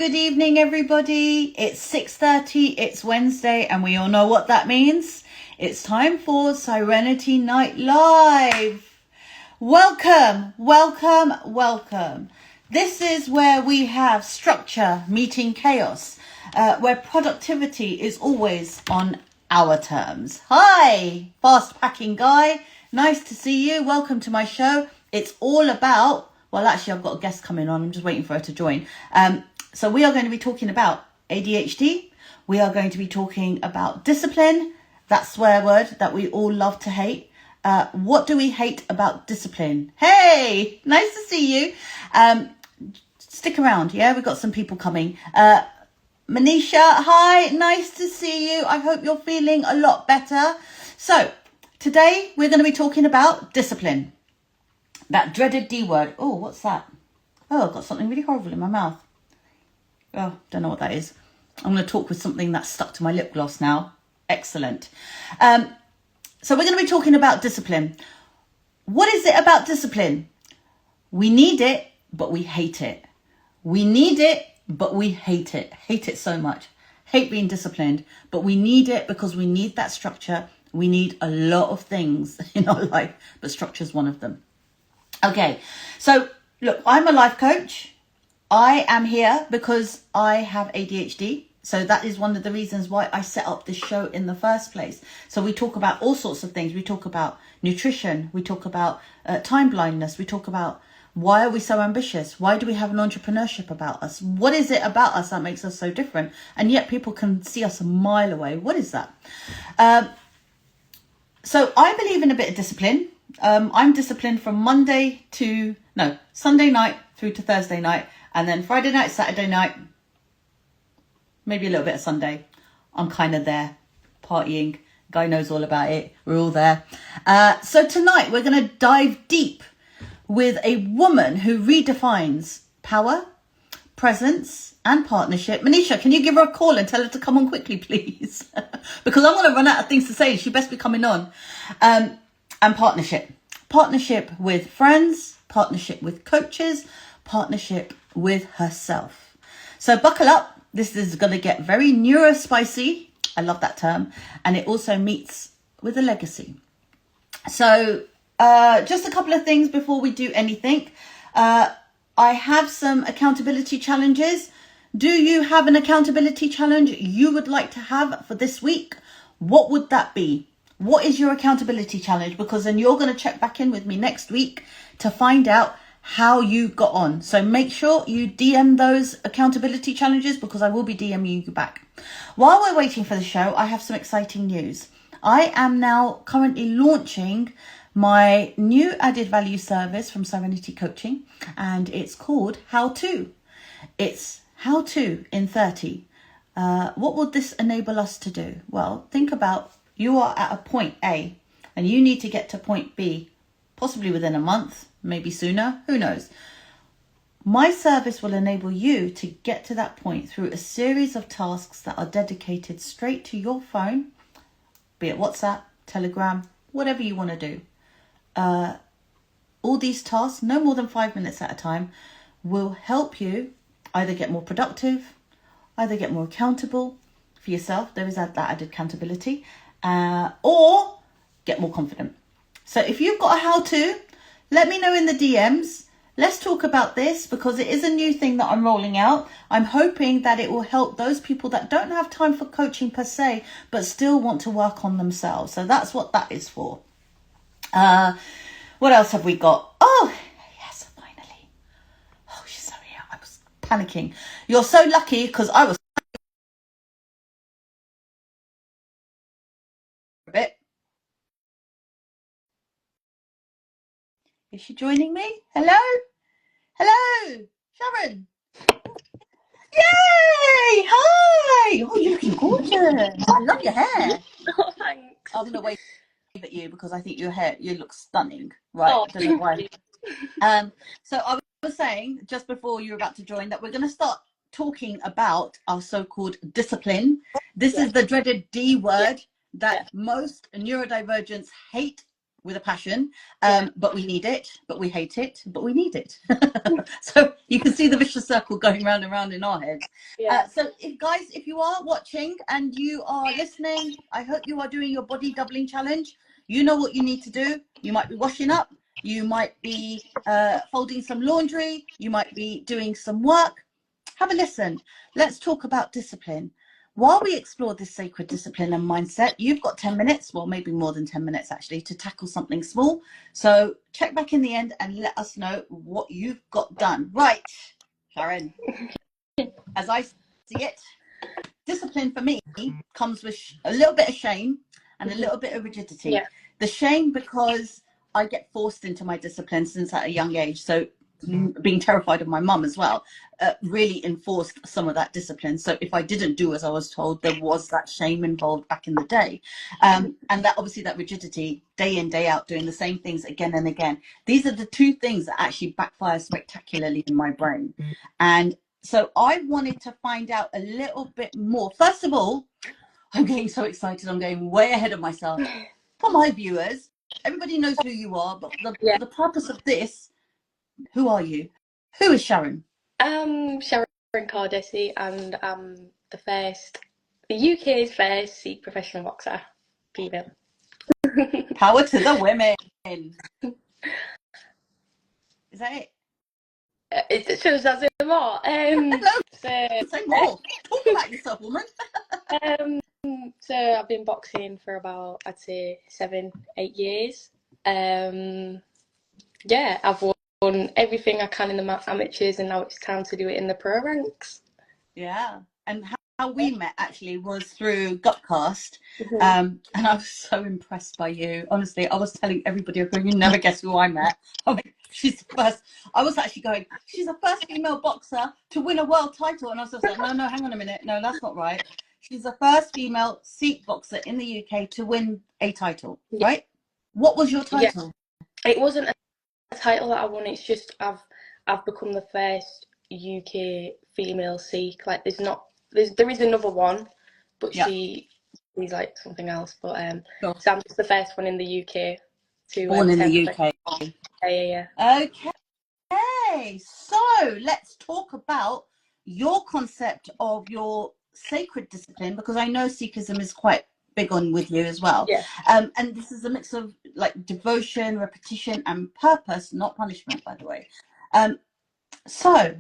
good evening, everybody. It's 6:30, it's Wednesday, and we all know what that means. It's time for Syrenity Night Live. Welcome, welcome, welcome. This is where we have structure meeting chaos, where productivity is always on our terms. Hi, fast packing guy. Nice to see you. Welcome to my show. It's all about, well, actually, I've got a guest coming on. I'm just waiting for her to join. So we are going to be talking about ADHD. We are going to be talking about discipline, that swear word that we all love to hate. What do we hate about discipline? Hey, nice to see you. Stick around, yeah? We've got some people coming. Manisha, hi, nice to see you. I hope you're feeling a lot better. So today we're going to be talking about discipline. That dreaded D word. Oh, what's that? Oh, I've got something really horrible in my mouth. Oh, don't know what that is. I'm going to talk with something that's stuck to my lip gloss now. Excellent. So we're going to be talking about discipline. What is it about discipline? We need it, but we hate it. We need it, but we hate it. Hate it so much. Hate being disciplined, but we need it because we need that structure. We need a lot of things in our life, but structure is one of them. Okay, so look, I'm a life coach. I am here because I have ADHD. So that is one of the reasons why I set up this show in the first place. So we talk about all sorts of things. We talk about nutrition. We talk about time blindness. We talk about why are we so ambitious? Why do we have an entrepreneurship about us? What is it about us that makes us so different? And yet people can see us a mile away. What is that? So I believe in a bit of discipline. I'm disciplined from Sunday night through to Thursday night. And then Friday night, Saturday night, maybe a little bit of Sunday. I'm kind of there, partying. Guy knows all about it. We're all there. So tonight we're going to dive deep with a woman who redefines power, presence, and partnership. Manisha, can you give her a call and tell her to come on quickly, please? Because I'm going to run out of things to say. She best be coming on. And partnership. Partnership with friends, partnership with coaches, partnership with herself. So buckle up. This is going to get very neurospicy. I love that term. And it also meets with a legacy. So just a couple of things before we do anything. I have some accountability challenges. Do you have an accountability challenge you would like to have for this week? What would that be? What is your accountability challenge? Because then you're going to check back in with me next week to find out how you got on. So make sure you DM those accountability challenges because I will be DMing you back. While we're waiting for the show, I have some exciting news. I am now currently launching my new added value service from Syrenity Coaching, and it's called How To. It's How To in 30. What would this enable us to do? Well, think about you are at a point A and you need to get to point B, possibly within a month, maybe sooner, who knows. My service will enable you to get to that point through a series of tasks that are dedicated straight to your phone, be it WhatsApp, Telegram, whatever you want to do. All these tasks, no more than 5 minutes at a time, will help you either get more productive, either get more accountable for yourself. There is that added accountability, or get more confident. So if you've got a how-to, let me know in the DMs. Let's talk about this because it is a new thing that I'm rolling out. I'm hoping that it will help those people that don't have time for coaching per se, but still want to work on themselves. So that's what that is for. What else have we got? Oh, yes, finally. Oh, she's so here. I was panicking. You're so lucky because I was a bit. Is she joining me? Hello? Hello? Sharon? Yay! Hi! Oh, you're looking gorgeous. I love your hair. Oh, thanks. I'm going to wave at you because I think you look stunning. Right? Oh, I don't know why. So I was saying just before you were about to join that we're going to start talking about our so-called discipline. This is the dreaded D word that most neurodivergents hate with a passion, but we need it, but we hate it, but we need it. So you can see the vicious circle going round and round in our heads. So if you are watching and you are listening, I hope you are doing your body doubling challenge. You know what you need to do. You might be washing up, you might be folding some laundry, you might be doing some work. Have a listen. Let's talk about discipline. While we explore this sacred discipline and mindset, you've got 10 minutes, well, maybe more than 10 minutes actually, to tackle something small. So check back in the end and let us know what you've got done. Right, Charan, as I see it, discipline for me comes with a little bit of shame and a little bit of rigidity. The shame because I get forced into my discipline since at a young age. So being terrified of my mum as well really enforced some of that discipline. So if I didn't do as I was told, there was that shame involved back in the day. And that obviously that rigidity, day in, day out, doing the same things again and again. These are the two things that actually backfire spectacularly in my brain. And so I wanted to find out a little bit more. First of all, I'm getting so excited. I'm going way ahead of myself. For my viewers, everybody knows who you are, but for the purpose of this, who are you? Who is Charan? Charan Kaur Dhesi, and I'm the UK's first Sikh professional boxer, female. Power to the women. Is that it? It shows as in more. No, say more. Talk about yourself, woman. So I've been boxing for about, I'd say, 7-8 years. I've won everything I can in the amateurs, and now it's time to do it in the pro ranks. Yeah, and how we met actually was through Gutcast, and I was so impressed by you. Honestly, I was telling everybody, I'm going, you never guess who I met. I'm like, she's the first. I was actually going, she's the first female boxer to win a world title, and I was just like, no, hang on a minute, no, that's not right. She's the first female Sikh boxer in the UK to win a title, right? What was your title? It wasn't a title that I won. It's just I've become the first UK female Sikh. Like there is another one, but she's like something else. But so I'm just the first one in the UK to born in the UK. Yeah. Okay, so let's talk about your concept of your sacred discipline, because I know Sikhism is quite big on with you as well. And this is a mix of like devotion, repetition, and purpose, not punishment, by the way. So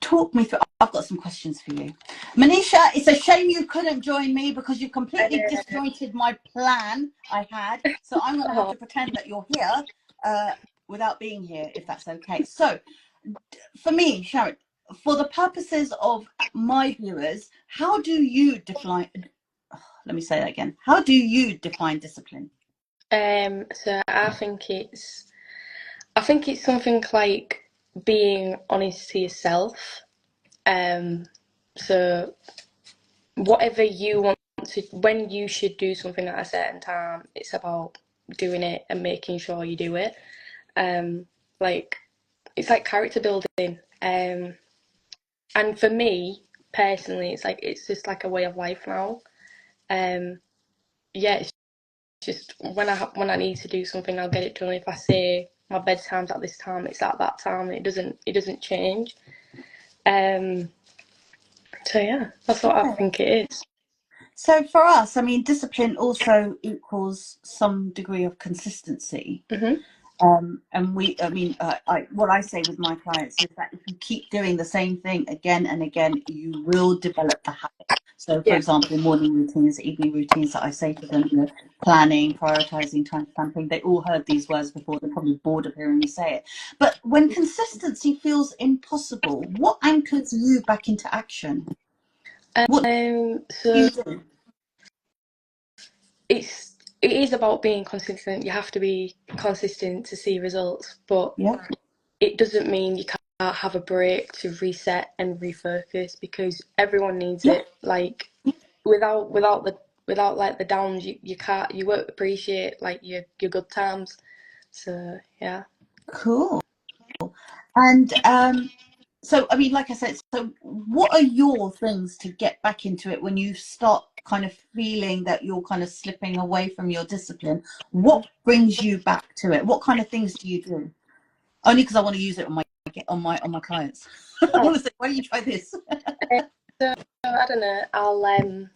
talk me through. I've got some questions for you, Manisha. It's a shame you couldn't join me because you completely disjointed my plan I had. So I'm going to have to pretend that you're here without being here, if that's okay. So for me, Charan, for the purposes of my viewers, how do you define? Let me say that again. How do you define discipline? So I think it's something like being honest to yourself. So whatever you want to, when you should do something at a certain time, it's about doing it and making sure you do it. Like it's like character building. And for me personally, it's just like a way of life now. It's just when I need to do something, I'll get it done. If I say my bedtime's at this time, it's at that time. It doesn't change. So yeah, that's what I think it is. So for us, I mean, discipline also equals some degree of consistency. And what I say with my clients is that if you keep doing the same thing again and again, you will develop the habit. So, for example, morning routines, evening routines that I say to them, planning, prioritizing, time stamping, they all heard these words before. They're probably bored of hearing me say it. But when consistency feels impossible, what anchors you back into action? What do you do? It is about being consistent. You have to be consistent to see results, but it doesn't mean you can't have a break to reset and refocus, because everyone needs it. Like without like the downs, you won't appreciate like your good times. So yeah. Cool. And so I mean, like I said, so what are your things to get back into it when you start kind of feeling that you're kind of slipping away from your discipline, what brings you back to it? What kind of things do you do? Only because I want to use it on my clients. I want to say, why don't you try this? So I don't know. I'll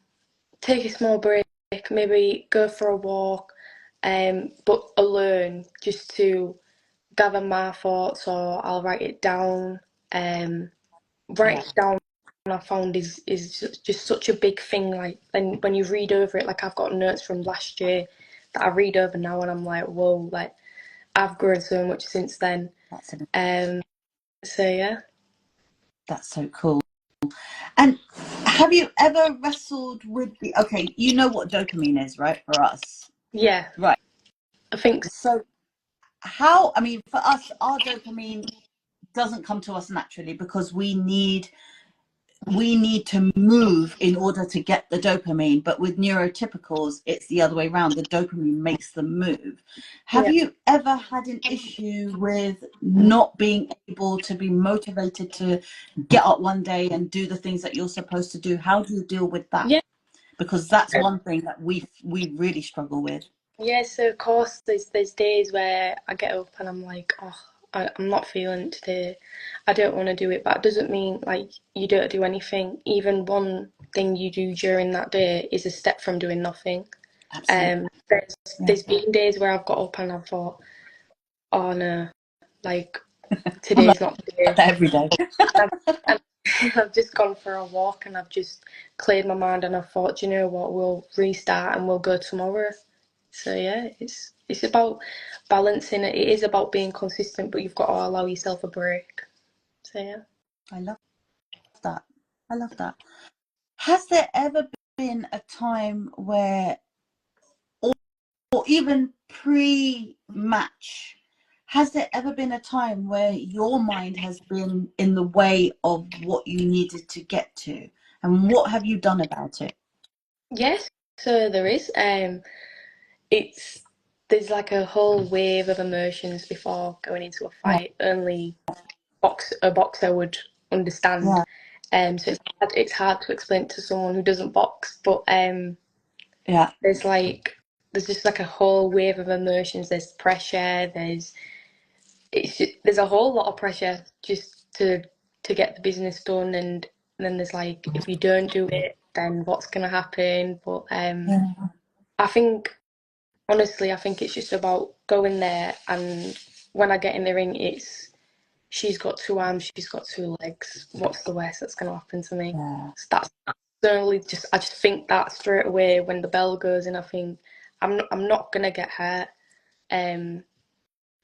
take a small break, maybe go for a walk, but alone, just to gather my thoughts, or I'll write it down. Writing it down, I found is just such a big thing. Like, and when you read over it, like I've got notes from last year that I read over now, and I'm like, whoa, like I've grown so much since then. So yeah. That's so cool. And have you ever wrestled with the, okay, you know what dopamine is, right? For us. Yeah. Right. I think so. How, I mean, for us, our dopamine doesn't come to us naturally because we need to move in order to get the dopamine. But with neurotypicals, it's the other way around. The dopamine makes them move. Have you ever had an issue with not being able to be motivated to get up one day and do the things that you're supposed to do? How do you deal with that? Yeah. Because that's one thing that we really struggle with. Yeah, so of course there's days where I get up and I'm like, oh, I'm not feeling it today. I don't want to do it, but it doesn't mean like you don't do anything. Even one thing you do during that day is a step from doing nothing. Absolutely. There's been days where I've got up and I've thought, oh no, like I'm today's like not the day. that every day. I've, I've just gone for a walk and I've just cleared my mind and I thought, you know what, we'll restart and we'll go tomorrow. So yeah, it's about balancing it. It is about being consistent, but you've got to allow yourself a break. So yeah. I love that. I love that. Has there ever been a time where, or even pre-match, has there ever been a time where your mind has been in the way of what you needed to get to? And what have you done about it? Yes, so there is. It's there's like a whole wave of emotions before going into a Yeah. fight. Only a boxer would understand. Yeah. So it's hard to explain to someone who doesn't box, but Yeah. there's just like a whole wave of emotions. There's pressure. There's a whole lot of pressure just to get the business done, and then there's like if you don't do it, then what's gonna happen? But Yeah. I think honestly, I think it's just about going there, and when I get in the ring, it's she's got two arms, she's got two legs. What's the worst that's gonna happen to me? Yeah. So that's certainly just I just think that straight away when the bell goes, and I think I'm not gonna get hurt. Um,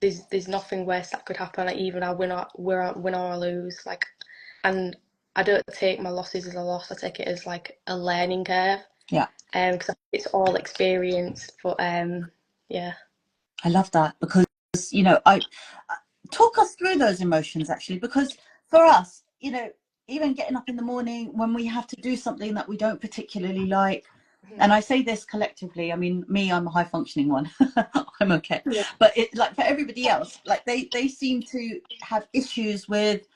there's nothing worse that could happen. Like even I win or I lose. Like, and I don't take my losses as a loss. I take it as like a learning curve. Yeah. Because it's all experience. But yeah. I love that because, you know, I talk us through those emotions actually, because for us, you know, even getting up in the morning when we have to do something that we don't particularly like, and I say this collectively, I mean, me, I'm a high functioning one. I'm okay. Yeah. But it, like for everybody else, like they seem to have issues with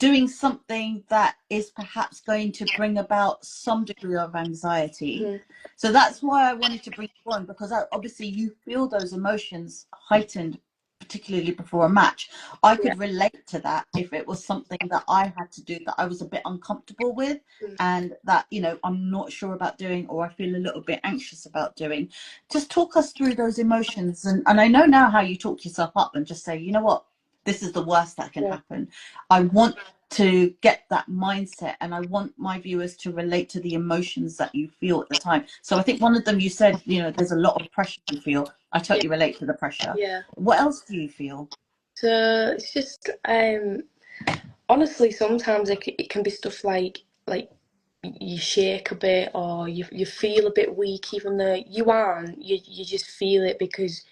doing something that is perhaps going to bring about some degree of anxiety. Mm-hmm. So that's why I wanted to bring you on, because obviously you feel those emotions heightened, particularly before a match. I could relate to that if it was something that I had to do that I was a bit uncomfortable with, and that, you know, I'm not sure about doing, or I feel a little bit anxious about doing. Just talk us through those emotions. And I know now how you talk yourself up and just say, you know what, this is the worst that can happen. I want to get that mindset, and I want my viewers to relate to the emotions that you feel at the time. So I think one of them, you said, you know, there's a lot of pressure you feel. I totally relate to the pressure. Yeah. What else do you feel? So it's just honestly sometimes it can be stuff like you shake a bit or you feel a bit weak even though you aren't. You just feel it because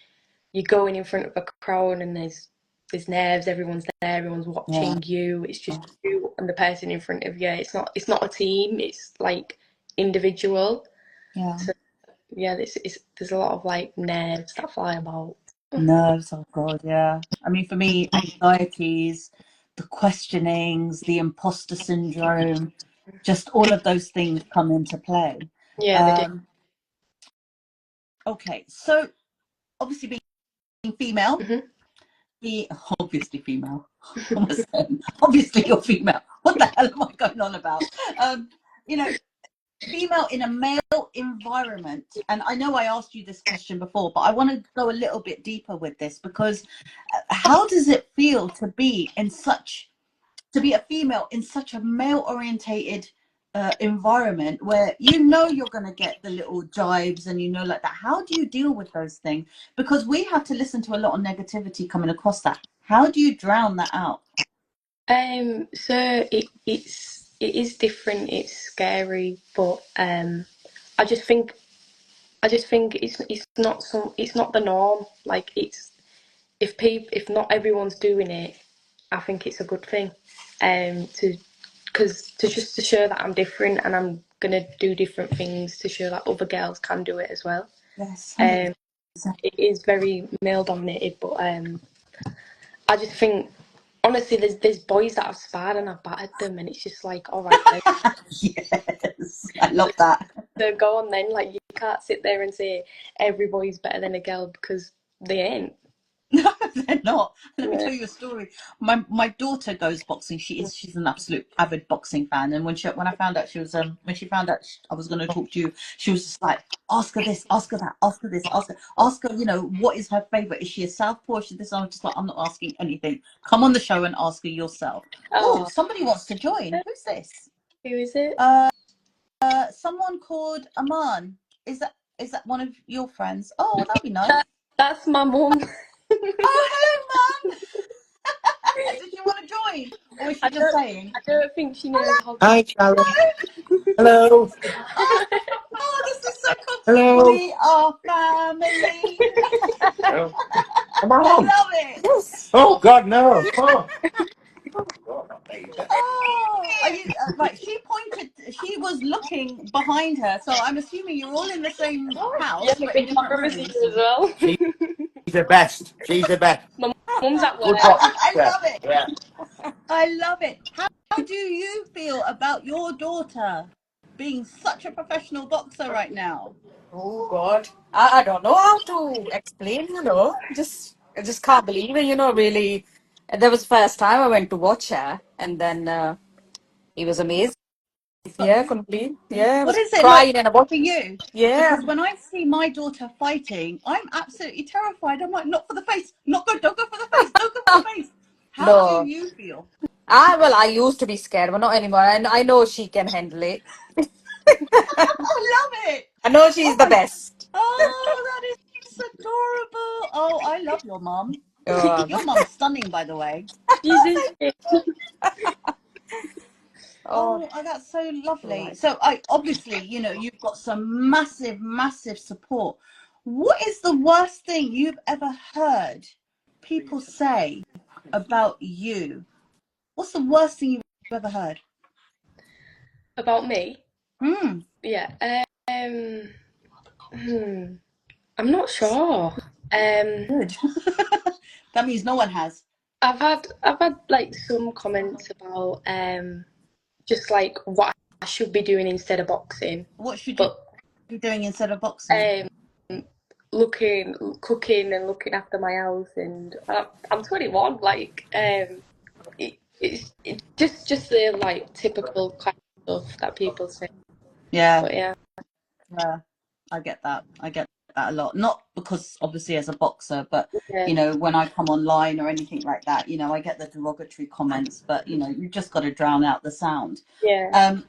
you're going in front of a crowd and there's nerves, everyone's there, everyone's watching you. It's just you and the person in front of you. It's not a team, it's like individual. Yeah. So yeah, there's a lot of like nerves that fly about. Nerves, oh God, yeah. I mean, for me, anxieties, the questionings, the imposter syndrome, just all of those things come into play. Yeah, they do. Okay, so obviously being female, Mm-hmm. obviously female. Obviously you're female. What the hell am I going on about? You know, female in a male environment, and I know I asked you this question before, but I want to go a little bit deeper with this, because how does it feel to be a female in such a male orientated environment, where you're going to get the little jibes and like that? How do you deal with those things? Because we have to listen to a lot of negativity coming across that. How do you drown that out? So it is different. It's scary, but I just think it's not the norm. Like, it's if not everyone's doing it, I think it's a good thing. To show that I'm different and I'm gonna do different things to show that other girls can do it as well. Yes, 100%. Um, it is very male dominated, but I just think, honestly, there's boys that I've sparred and I've battered them, and it's just like, all right then. Yes, I love that. So go on then. Like, you can't sit there and say every boy's better than a girl, because they ain't. No, they're not. Let me Yeah. tell you a story. My daughter goes boxing. She's an absolute avid boxing fan. And when I found out I was going to talk to you, she was just like, ask her this, ask her that, ask her this, ask her, what is her favorite? Is she a southpaw? Is she this? I'm just like, I'm not asking anything. Come on the show and ask her yourself. Oh, Oh, somebody wants to join. Who's this? who is it? Someone called Aman. Is that one of your friends? Oh, that'd be nice. That's my mum. Oh, hello, Mum. Does she want to join, or is she I just don't saying? I don't think she knows Hello. how to. Hi, Charan. Hello. Oh, oh, this is so cool. Hello. We are family. Oh, am I I on? love it. Yes. Oh, God, no. Oh, God, not baby. Oh, are you right? She pointed. She was looking behind her, so I'm assuming you're all in the same Yeah, house my but in big different camera's here rooms. as well. She's the best. She's the best. My mum's at Good work. box. I Yeah. love it. Yeah. I love it. How do you feel about your daughter being such a professional boxer right now? Oh God, I don't know how to explain. I just can't believe it. Really, that was the first time I went to watch her, and then it was amazing. But Yeah, complete. Yeah, I what was is it like crying and I watched. for you? Yeah, Because when I see my daughter fighting, I'm absolutely terrified. I'm like, not for the face, don't go for the face, don't go for the face. How do no, you feel? I used to be scared, but not anymore. And I know she can handle it. I love it. I know Oh she's the my, best. oh, that is adorable. Oh, I love your mum. Oh, Your mum's stunning, by the way. She's this big. oh, Oh, that's so lovely. right. So I obviously, you've got some massive, massive support. What is the worst thing you've ever heard people say about you? What's the worst thing you've ever heard? About me? Hmm. Yeah. Hmm, I'm not sure. Um, Good. That means no one has. I've had like some comments about just like what I should be doing instead of boxing, What should you but be doing instead of boxing? um, cooking and looking after my house, and I'm 21. Like, it's just the like typical kind of stuff that people say. Yeah. But yeah, Yeah, I get that. I get that a lot. Not because obviously as a boxer, but yeah, when I come online or anything like that, I get the derogatory comments, but you've just got to drown out the sound. yeah. Um,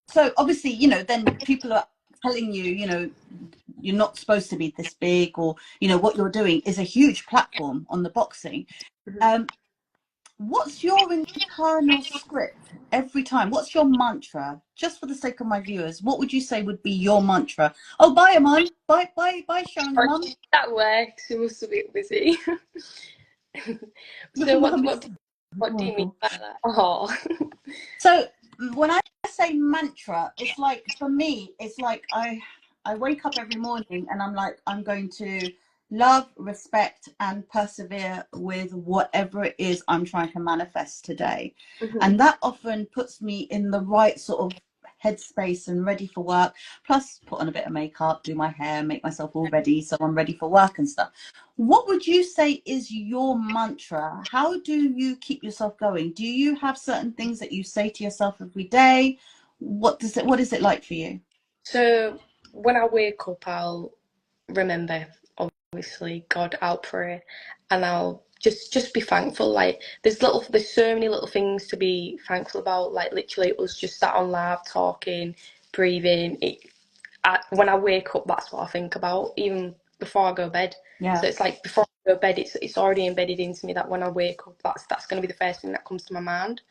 so obviously, then people are telling you, you're not supposed to be this big, or what you're doing is a huge platform on the boxing. Mhm. Um, What's your internal script every time? What's your mantra? Just for the sake of my viewers, what would you say would be your mantra? Oh, bye, Aman. Bye, Sharon's Oh, mum. she's at work. She must be busy. Your So mum is what do you mean adorable. by that? Oh, So when I say mantra, it's like, for me, it's like I wake up every morning and I'm like, I'm going to love, respect, and persevere with whatever it is I'm trying to manifest today. mhm. And that often puts me in the right sort of headspace and ready for work. Plus, put on a bit of makeup, do my hair, make myself all ready so I'm ready for work and stuff. What would you say is your mantra? How do you keep yourself going? Do you have certain things that you say to yourself every day? What is it like for you? So when I wake up, I'll remember, obviously, God. I'll pray, and I'll just be thankful. Like there's so many little things to be thankful about. Like literally, it was just sat on live talking, breathing. When I wake up, that's what I think about, even before I go to bed. Yeah. So it's like before I go to bed, it's already embedded into me that when I wake up, that's going to be the first thing that comes to my mind.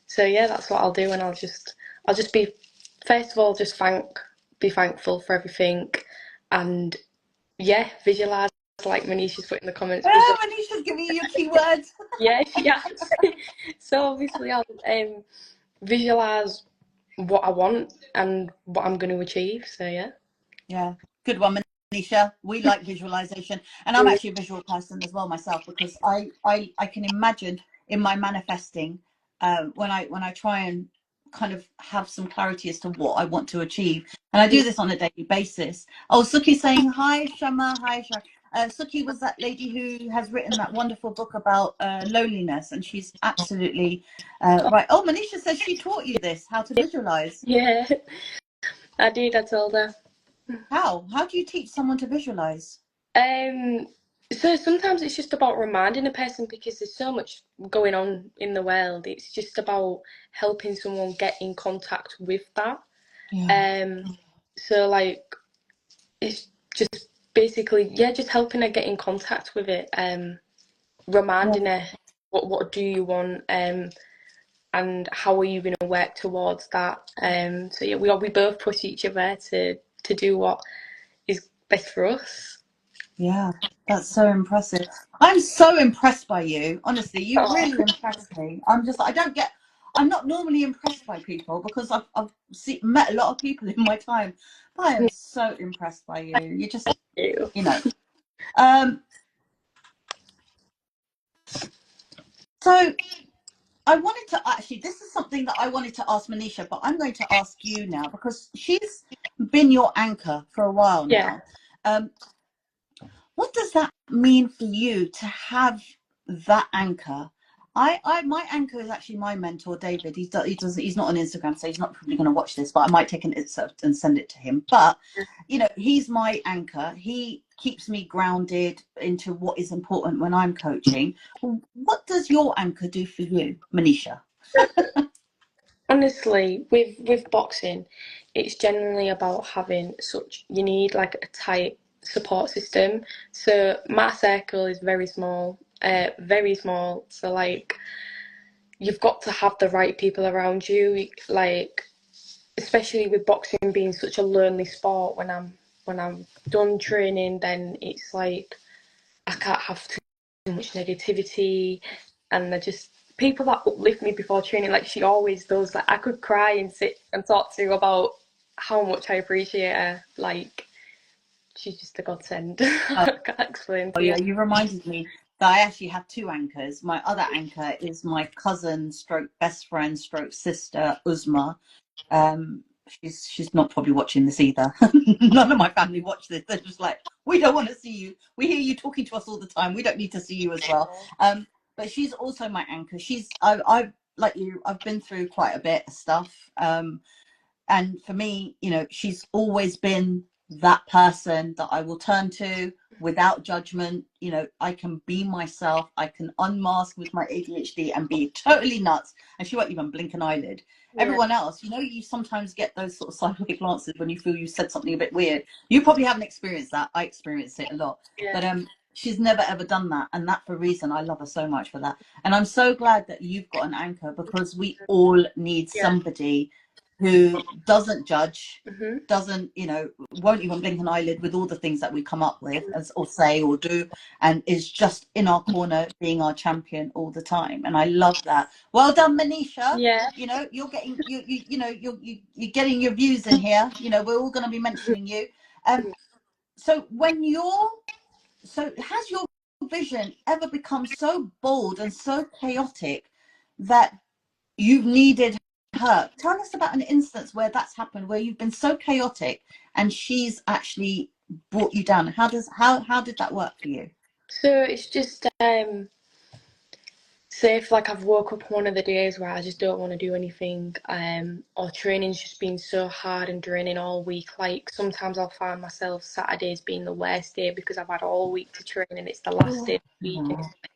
So yeah, that's what I'll do, and I'll just be, first of all, be thankful for everything, and yeah, visualize, like Manisha's put in the comments. Oh, Manisha's giving you your keywords. Yeah, she has. So obviously, I'll visualize what I want and what I'm going to achieve. So yeah. Yeah, good one, Manisha. We like visualization, and I'm actually a visual person as well myself, because I can imagine in my manifesting, when I try and kind of have some clarity as to what I want to achieve, and I do this on a daily basis. Oh, Suki saying hi, Shama, hi, Shama. Suki was that lady who has written that wonderful book about loneliness, and she's absolutely right. Oh, Manisha says she taught you this, how to visualize. Yeah, I did. I told her. How do you teach someone to visualize? So sometimes it's just about reminding a person, because there's so much going on in the world. It's just about helping someone get in contact with that. Yeah. So like it's just basically, yeah, just helping her get in contact with it. Reminding her what do you want, and how are you going to work towards that. So yeah, we both push each other to do what is best for us. Yeah, that's so impressive. I'm so impressed by you. Honestly, you Oh, really impressed me. I'm not normally impressed by people, because I've met a lot of people in my time, but I am so impressed by you. You just, you. you know. Um, so I wanted to actually, this is something that I wanted to ask Manisha, but I'm going to ask you now, because she's been your anchor for a while Yeah. now. What does that mean for you to have that anchor? My anchor is actually my mentor, David. He's not on Instagram, so he's not probably going to watch this, but I might take an excerpt and send it to him. But he's my anchor. He keeps me grounded into what is important when I'm coaching. What does your anchor do for you, Manisha? Honestly, with boxing, it's generally about having you need like a tight support system. So my circle is very small, very small. So like you've got to have the right people around you. Like especially with boxing being such a lonely sport, when I'm done training, then it's like I can't have too much negativity, and I just people that uplift me before training, like she always does. Like I could cry and sit and talk to her about how much I appreciate her. Like she's just a godsend. I can't explain Oh to you. yeah, you reminded me that I actually have two anchors. My other anchor is my cousin stroke best friend stroke sister, Uzma. She's not probably watching this either. None of my family watch this. They're just like, we don't want to see you. We hear you talking to us all the time. We don't need to see you as well. But she's also my anchor. I've like you, I've been through quite a bit of stuff. And for me, she's always been that person that I will turn to without judgment. I can be myself. I can unmask with my ADHD and be totally nuts, and she won't even blink an eyelid. Yeah. Everyone else, you sometimes get those sort of sideways glances when you feel you said something a bit weird. You probably haven't experienced that. I experience it a lot. Yeah. But she's never ever done that, and that for a reason. I love her so much for that. And I'm so glad that you've got an anchor, because we all need somebody who doesn't judge, doesn't, won't even blink an eyelid with all the things that we come up with or say or do, and is just in our corner being our champion all the time. And I love that. Well done, Manisha. Yeah. You're getting you're getting your views in here. We're all going to be mentioning you. So has your vision ever become so bold and so chaotic that you've needed her. Tell us about an instance where that's happened, where you've been so chaotic and she's actually brought you down. How did that work for you? So it's just say if like I've woke up one of the days where I just don't want to do anything, or training's just been so hard and draining all week. Like sometimes I'll find myself Saturdays being the worst day because I've had all week to train and it's the last day of the week and it's like,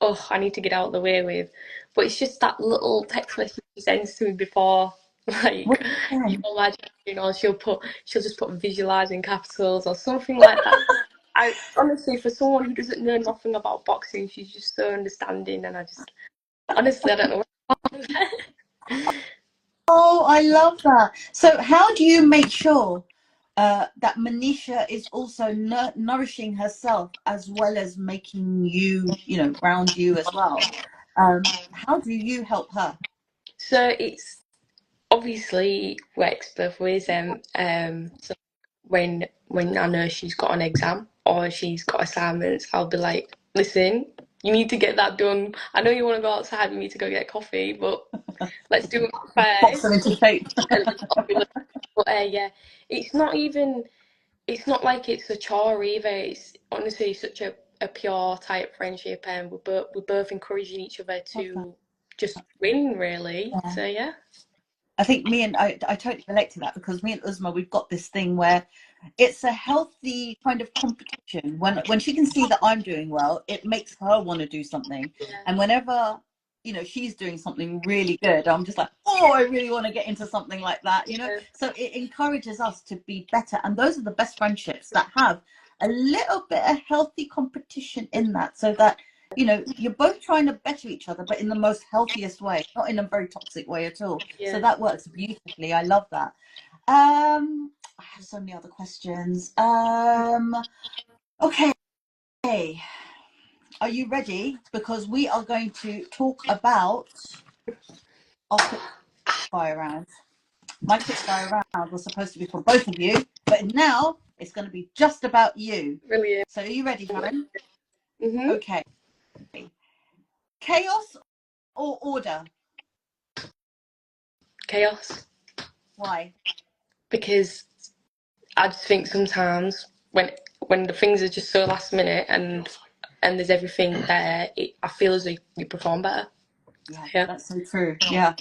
oh, I need to get out of the way with. But it's just that little text message she sends to me before, like your magic, she'll just put visualizing capitals or something like that. I honestly, for someone who doesn't know nothing about boxing, she's just so understanding, and I just honestly, I don't know. Oh, I love that. So how do you make sure that Manisha is also nourishing herself as well as making you, ground you as well? How do you help her? So it's obviously works both ways. So when I know she's got an exam or she's got assignments, I'll be like, listen, you need to get that done. I know you want to go outside, we need to go get coffee, but let's do it Pop some first. into shape. But yeah, it's not even. It's not like it's a chore either. It's honestly such a pure type friendship, and we're both encouraging each other Love that. to just win, really. Yeah. So yeah. I think I totally relate to that, because me and Uzma, we've got this thing where it's a healthy kind of competition. When she can see that I'm doing well, it makes her want to do something. Yeah. And whenever she's doing something really good, I'm just like, oh, I really want to get into something like that. Yeah. So it encourages us to be better, and those are the best friendships that have a little bit of healthy competition in that, so that you're both trying to better each other, but in the most healthiest way, not in a very toxic way at all. So Yeah. that works beautifully. I love that. I have so many other questions. Okay. Are you ready? Because we are going to talk about our quick fire round. My quick fire round was supposed to be for both of you, but now it's going to be just about you. Brilliant. So are you ready, Charan? Mhm. Okay. Chaos or order? Chaos. Why? Because I just think sometimes when the things are just so last minute and there's everything there, I feel as though you perform better. Yeah, Yeah. that's so true. Yeah.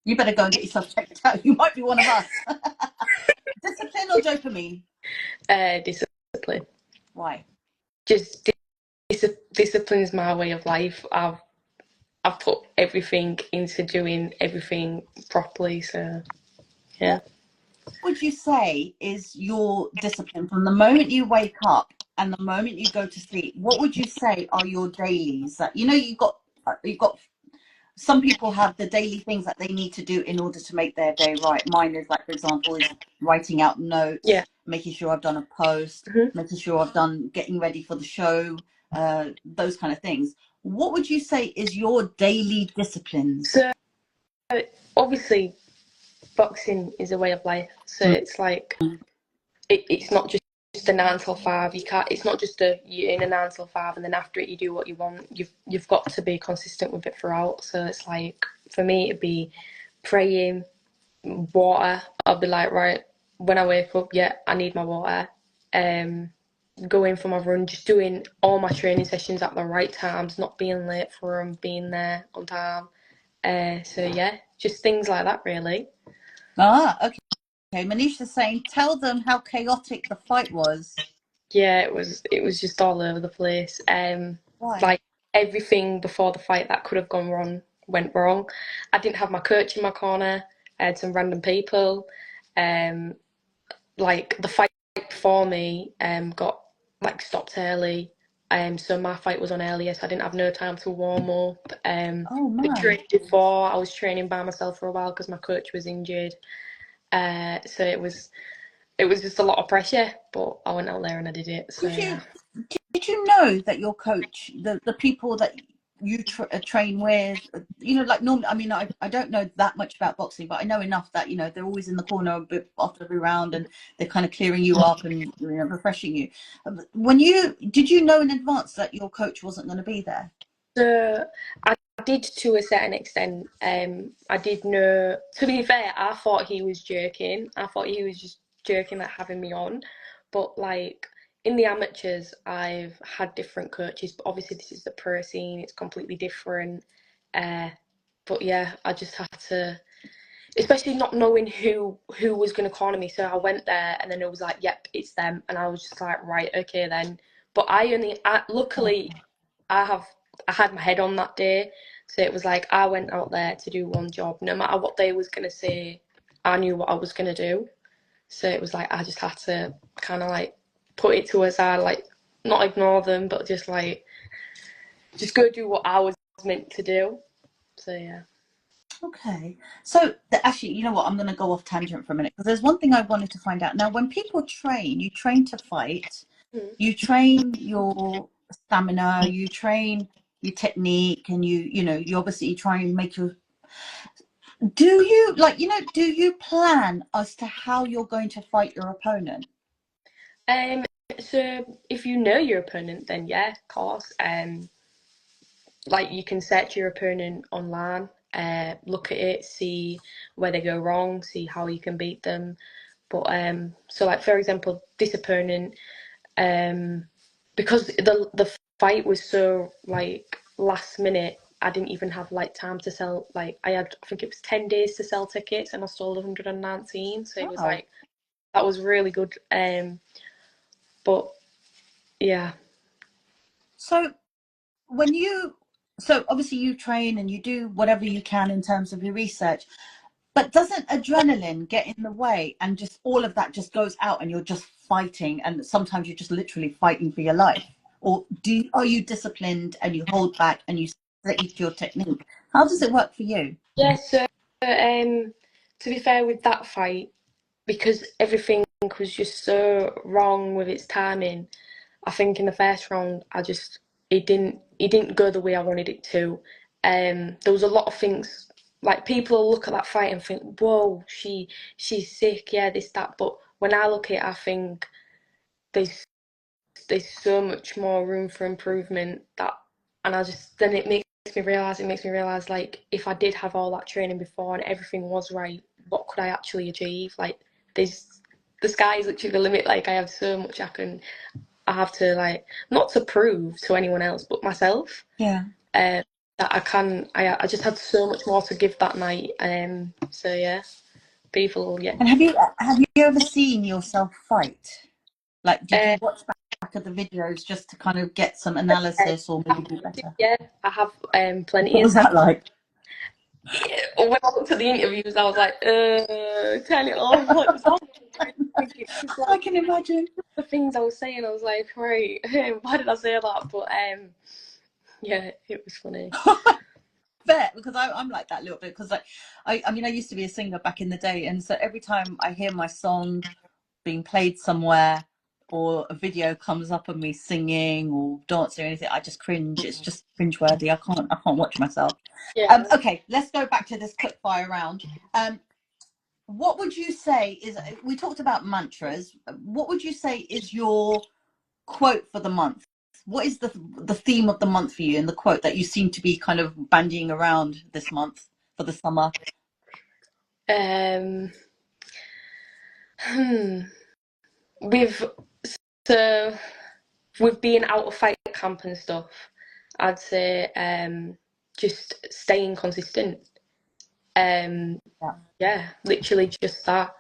You better go and get yourself checked out. You might be one of us. Discipline or dopamine? Discipline. Why? Just discipline is my way of life. I've put everything into doing everything properly. So yeah. What would you say is your discipline from the moment you wake up and the moment you go to sleep? What would you say are your dailies? That you've got some people have the daily things that they need to do in order to make their day right. Mine is, like, for example, is writing out Yeah. notes, making sure I've done a post, Mhm. making sure I've done getting ready for the show, those kind of things. What would you say is your daily disciplines? So obviously, boxing is a way of life. So it's like it's not just a 9 till 5. You can't. It's not just you're in a 9 till 5 and then after it you do what you want. You've got to be consistent with it throughout. So it's like for me it'd be praying, water. I'll be like, right, when I wake up, yeah, I need my water. Going for my run, just doing all my training sessions at the right times, not being late for them, being there on time. So yeah, just things like that really. Okay. Okay, Manisha's saying, tell them how chaotic the fight was. Yeah, it was just all over the place. Why? Like everything before the fight that could have gone wrong went wrong. I didn't have my coach in my corner. I had some random people. Um, like the fight before me, got like stopped early. So my fight was on earlier, so I didn't have no time to warm up. Oh The my. training before, I was training by myself for a while because my coach was injured. So it was just a lot of pressure, but I went out there and I did it. So Did yeah. you did you know that your coach, the people that you train with, like normally, I mean, I don't know that much about boxing, but I know enough that they're always in the corner a bit after every round, and they're kind of clearing you up and refreshing you. Did you know in advance that your coach wasn't going to be there? So I did to a certain extent. I did know. To be fair, I thought he was joking. I thought he was just joking, like having me on. But like in the amateurs, I've had different coaches. But obviously, this is the pro scene. It's completely different. But yeah, I just had to, especially not knowing who was going to corner me. So I went there, and then it was like, yep, it's them, and I was just like, right, okay then. But luckily, I had my head on that day, so it was like I went out there to do one job. No matter what they was going to say, I knew what I was going to do. So it was like I just had to kind of like put it to a side, like not ignore them, but just like just go do what I was meant to do. So yeah. Okay. So actually, you know what? I'm going to go off tangent for a minute because there's one thing I wanted to find out. Now, when people train, you train to fight, you train your stamina, you train your technique, and you obviously try and make your. Do you do you plan as to how you're going to fight your opponent? So if you know your opponent, then yeah, of course. Like you can search your opponent online, look at it, see where they go wrong, see how you can beat them. But so like for example, this opponent, because the fight was so like last minute, I didn't even have like time to sell. Like I think it was 10 days to sell tickets, and I sold 119. So it was Wow. like that was really good. But yeah. So so obviously you train and you do whatever you can in terms of your research, but doesn't adrenaline get in the way and just all of that just goes out and you're just fighting and sometimes you're just literally fighting for your life? Or are you disciplined and you hold back and you stick to your technique? How does it work for you? Yeah, so to be fair with that fight, because everything was just so wrong with its timing, I think in the first round it didn't go the way I wanted it to. There was a lot of things like people look at that fight and think, whoa, she's sick, yeah, this, that. But when I look at it, I think there's there's so much more room for improvement that, and I just then it makes me realize like if I did have all that training before and everything was right, what could I actually achieve? Like there's the sky is literally the limit. Like I have so much I have to like not to prove to anyone else but myself. Yeah. That I just had so much more to give that night. So yeah, people, yeah. And have you ever seen yourself fight? Like, did Uh, you watch back of the videos just to kind of get some analysis or maybe do better? yeah, I have plenty What of was that like? when I looked at the interviews, I was like, turn it off. What was wrong? Because I like can imagine. the things I was saying, I was like, right, why did I say that? But yeah, it was funny. Bet because I'm like that a little bit because like I mean I used to be a singer back in the day and so every time I hear my song being played somewhere or a video comes up of me singing or dancing or anything I just cringe. It's just cringeworthy. I can't watch myself. Yeah. Okay, let's go back to this quick fire round. What would you say is we talked about mantras. What would you say is your quote for the month? What is the theme of the month for you and the quote that you seem to be kind of bandying around this month for the summer? Um. Hmm. With so with being out of fight camp and stuff, I'd say just staying consistent. Um. Yeah, Yeah, literally just that.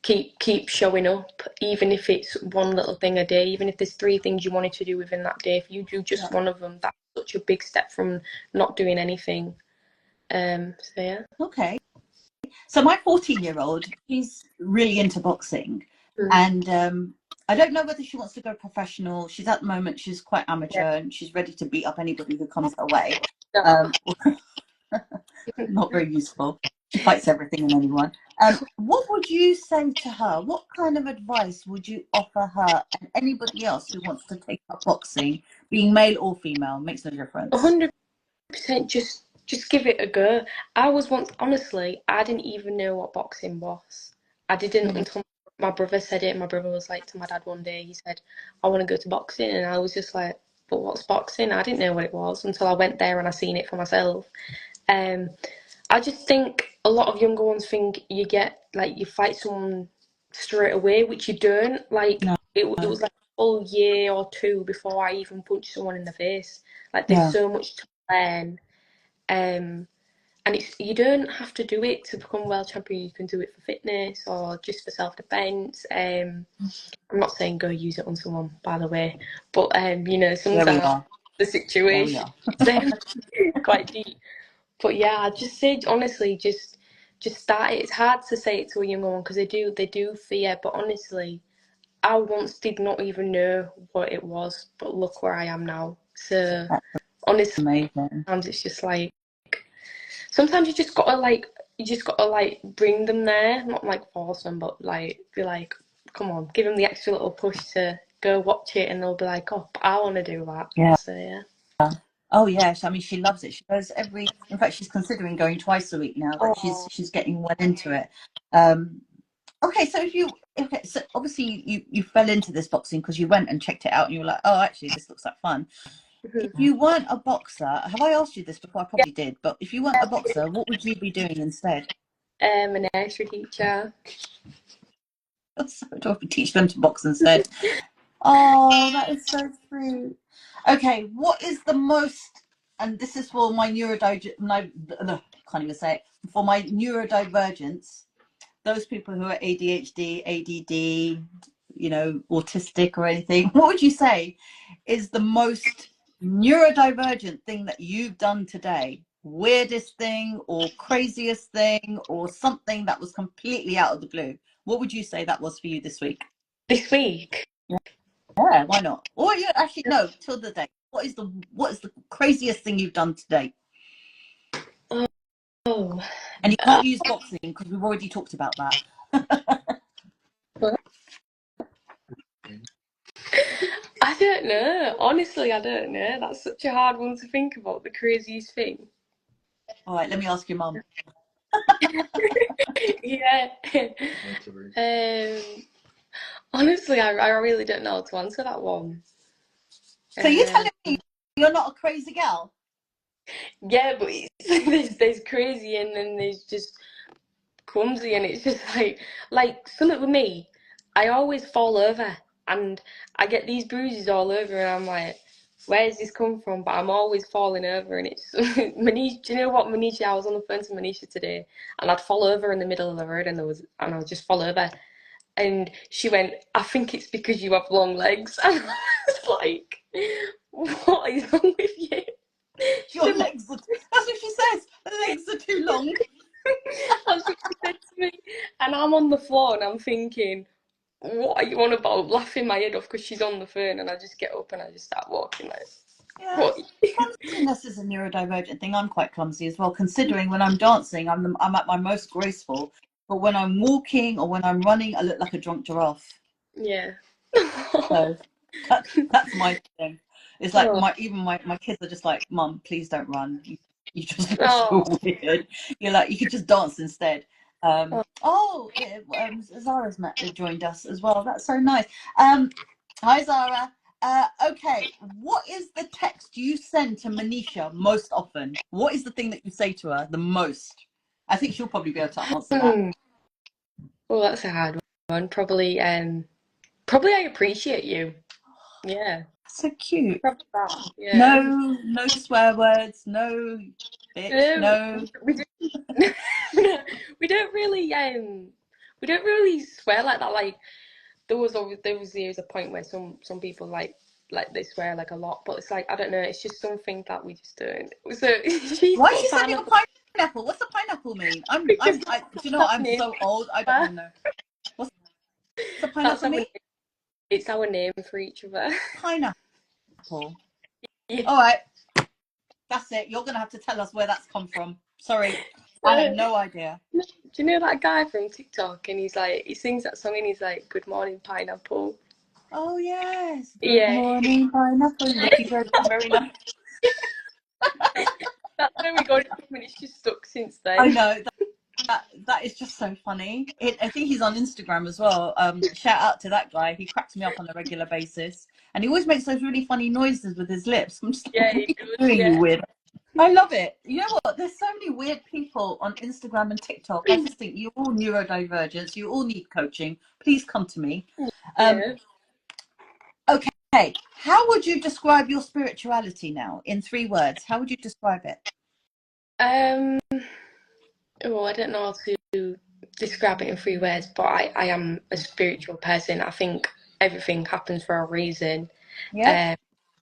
Keep showing up, even if it's one little thing a day, even if there's three things you wanted to do within that day. If you do yeah. just one of them, that's such a big step from not doing anything. So yeah. Okay. So my 14-year-old, she's really into boxing, Mm. and I don't know whether she wants to go professional. She's at the moment she's quite Yeah. amateur and she's ready to beat up anybody who comes her way. No. Um, not very useful. She fights everything and anyone. What would you say to her? What kind of advice would you offer her and anybody else who wants to take up boxing, being male or female, makes no difference? 100% just give it a go. I was once honestly, I didn't even know what boxing was. I didn't Mm. until my brother said it. My brother was like to my dad one day, he said, I want to go to boxing, and I was just like, but what's boxing? I didn't know what it was until I went there and I seen it for myself. Um, I just think a lot of younger ones think you get like you fight someone straight away, which you don't. Like No. it was like a full year or two before I even punched someone in the face. Like there's Yeah. so much to learn. And it's you don't have to do it to become world champion. You can do it for fitness or just for self defense. I'm not saying go use it on someone, by the way, but you know, There we sometimes are. the There we situation are. is quite deep. But yeah, I just say honestly, just start it. It's hard to say it to a younger one because they do fear. But honestly, I once did not even know what it was, but look where I am now. So That's honestly, amazing. sometimes it's just like sometimes you just gotta like bring them there, not like force them, but like be like, come on, give them the extra little push to go watch it, and they'll be like, oh, I want to do that. Yeah. So yeah. Oh yes, I mean she loves it. She goes in fact she's considering going twice a week now that Oh. she's getting well into it. Um, okay, so so obviously you fell into this boxing because you went and checked it out and you were like, oh, actually this looks like fun. If Mhm. you weren't a boxer, have I asked you this before? I Yeah. probably did, but if you weren't a boxer, what would you be doing instead? A nursery teacher. So do I teach them to box instead? Oh, that is so sweet. Okay, what is the most, and this is for my neurodivergent, no, can't even say it, for my neurodivergence, those people who are ADHD, ADD, autistic or anything, what would you say is the most neurodivergent thing that you've done today? Weirdest thing or craziest thing or something that was completely out of the blue? What would you say that was for you this week? This week. Yeah, why not? Or you actually no, till the day. What is the craziest thing you've done today? Oh, And you can't use boxing because we've already talked about that. I don't know. Honestly, I don't know. That's such a hard one to think about. The craziest thing. All right, let me ask your mum. Yeah. Um. Honestly, I really don't know how to answer that one. So you're Um. telling me you're not a crazy gal? Yeah, but there's crazy and then there's just clumsy and it's just like something with me. I always fall over and I get these bruises all over and I'm like, where's this come from? But I'm always falling over and it's Manisha. Do you know what, Manisha? I was on the phone to Manisha today and I'd fall over in the middle of the road and I would just fall over and she went, I think it's because you have long legs. And I was like, what is wrong with you? She Your said, legs are, that's what she says. The legs are too long. that's what she said to me. And I'm on the floor and I'm thinking, what are you on about? Laughing my head off because she's on the phone and I just get up and I just start walking like, Yeah. what? Clumsiness is a neurodivergent thing. I'm quite clumsy as well, considering when I'm dancing, I'm at my most graceful. But when I'm walking or when I'm running, I look like a drunk giraffe. Yeah. So that's my thing. It's like Oh, my kids are just like, Mum, please don't run. You just look oh, so weird. You're like, you could just dance instead. oh. Zara's joined us as well. That's so nice. Hi Zara. Okay, what is the text you send to Manisha most often? What is the thing that you say to her the most? I think she'll probably be able to answer that. Well, that's a hard one. Probably I appreciate you. Yeah. So cute. Probably that. Yeah. No swear words, no bitch, No, no. we don't. We don't really we don't really swear like that. Like there was a point where some people like they swear like a lot, but it's like I don't know. It's just something that we just don't. So she's Why is put she sending a pineapple pineapple? What's a pineapple mean? because Do you know what? that's I'm our name. so old. I don't even know. What's a That's pineapple our mean? name. It's our name for each other. Pineapple. Yeah. All right, that's it. You're gonna have to tell us where that's come from. Sorry, I have So, no idea. do you know that guy from TikTok? And he's like, he sings that song and he's like, "Good morning, pineapple." Oh yes. Good Yeah, morning, pineapple. Looking very, very nice. that's where we got it from, and it's just stuck since I then. know that is just so funny. I think he's on Instagram as well. Shout out to that guy. He cracks me up on a regular basis. and he always makes those really funny noises with his lips. I'm just like, Yeah, what are it you does, doing, yeah. you weird? I love it. You know what? There's so many weird people on Instagram and TikTok. I just think you're all neurodivergents. You all need coaching. Please come to me. Yeah. Okay. How would you describe your spirituality now in 3 words? How would you describe it? Oh, I don't know how to describe it in 3 words, but I am a spiritual person. I think everything happens for a reason. Yeah.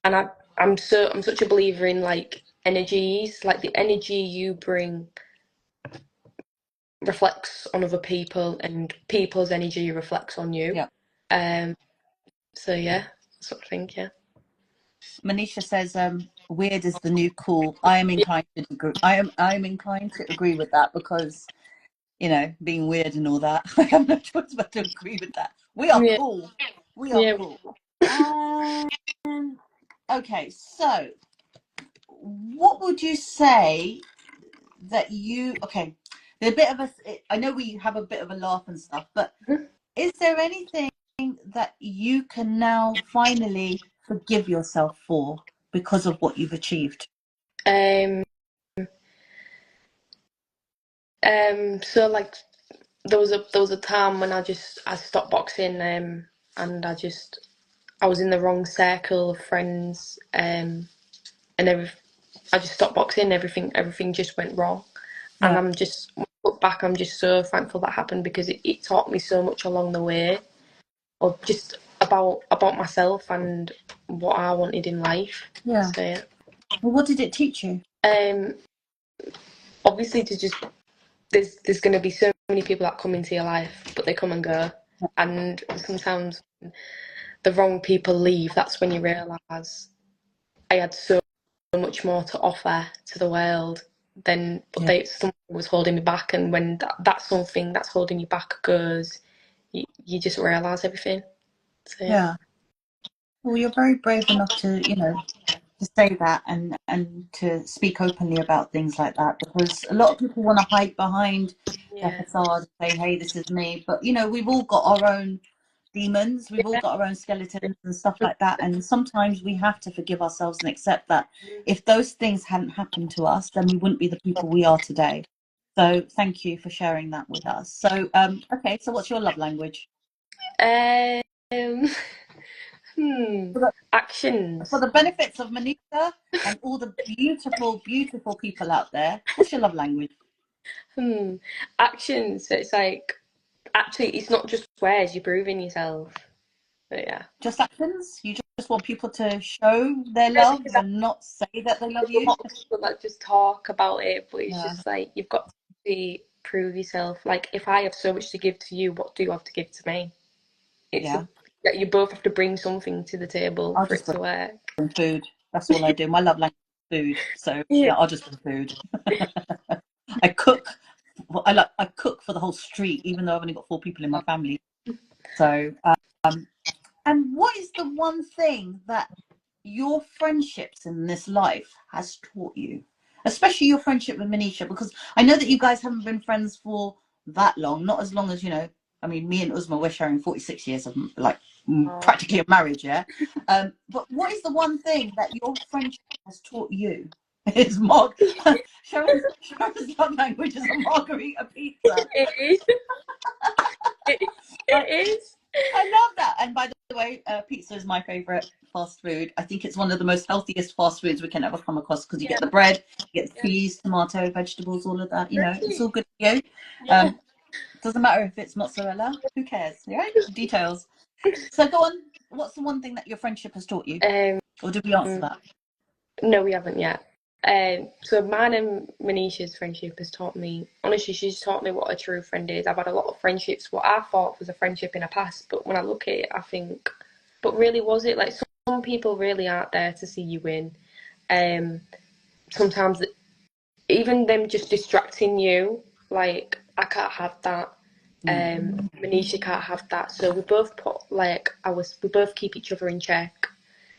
And I'm such a believer in like energies, like the energy you bring reflects on other people and people's energy reflects on you. Yeah. So yeah, that's what I think, yeah. Manisha says, weird is the new cool. I am inclined to agree. I am inclined to agree with that because, you know, being weird and all that. I have no choice but to agree with that. We are Yeah, cool. We are yeah. cool. Um, okay, so what would you say that you? Okay, the bit of a. I know we have a bit of a laugh and stuff, but is there anything that you can now finally forgive yourself for because of what you've achieved? Um, so like there was a time when I stopped boxing, and I was in the wrong circle of friends, and I just stopped boxing. Everything just went wrong, and Yeah, when I look back, I'm just so thankful that happened because it taught me so much along the way, or just about myself and what I wanted in life. yeah. So yeah. Well, what did it teach you? Um, obviously to just there's going to be so many people that come into your life, but they come and go, and sometimes the wrong people leave. That's when you realise I had so much more to offer to the world than but Yeah, something was holding me back, and when that's something that's holding you back goes, you just realise everything. So yeah. yeah. Well, you're very brave enough to, you know, to say that and to speak openly about things like that, because a lot of people want to hide behind their Yeah. facade and say, hey, this is me, but you know, we've all got our own demons, we've all Yeah. got our own skeletons and stuff like that, and sometimes we have to forgive ourselves and accept that if those things hadn't happened to us, then we wouldn't be the people we are today. So thank you for sharing that with us. So okay, so what's your love language? Um. for the, for Actions. the benefits of Manisha and all the beautiful, beautiful people out there, what's your love language? Hmm. Actions. So it's like actually, it's not just words. You're proving yourself. But yeah. Just actions? You just want people to show their Yeah, love because and not say that they love there's a you? lot of people that just talk about it, but it's Yeah, just like you've got to prove yourself. Like if I have so much to give to you, what do you have to give to me? It's yeah. a that you both have to bring something to the table I'll for it just to work. bring food. That's all I do. My love language is food. So Yeah. yeah, I'll just bring food. I cook. Well, I cook for the whole street, even though I've only got 4 people in my family. So, and what is the one thing that your friendships in this life has taught you, especially your friendship with Manisha, because I know that you guys haven't been friends for that long, not as long as, you know, I mean, me and Uzma, we're sharing 46 years of like Oh. practically a marriage, yeah. But what is the one thing that your friendship has taught you? Is Sharon's love language is a margarita pizza. It is. It, I, it is. I love that. And by the way, pizza is my favorite fast food. I think it's one of the most healthiest fast foods we can ever come across because you Yeah. get the bread, you get the Yeah. cheese, tomato, vegetables, all of that. You know, it's all Really? good for you. Yeah. Doesn't matter if it's mozzarella. Who cares? Right? Details. So go on. What's the one thing that your friendship has taught you? Um. Or did we answer that? No, we haven't yet. So mine and Manisha's friendship has taught me, honestly, she's taught me what a true friend is. I've had a lot of friendships, what I thought was a friendship in the past, but when I look at it, I think, but really was it? Like some people really aren't there to see you win. Sometimes even them just distracting you, like I can't have that. Manisha can't have that. So we both we both keep each other in check.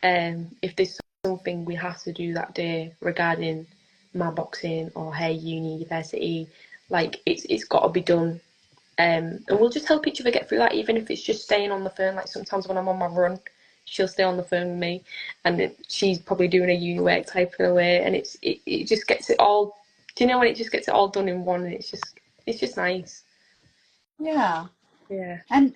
If there's something we have to do that day regarding my boxing or her university, like it's got to be done. And we'll just help each other get through that, even if it's just staying on the phone. Like sometimes when I'm on my run, she'll stay on the phone with me, and she's probably doing a uni work typing away, and it just gets it all. Do you know when it just gets it all done in one? And it's just nice. Yeah. Yeah. And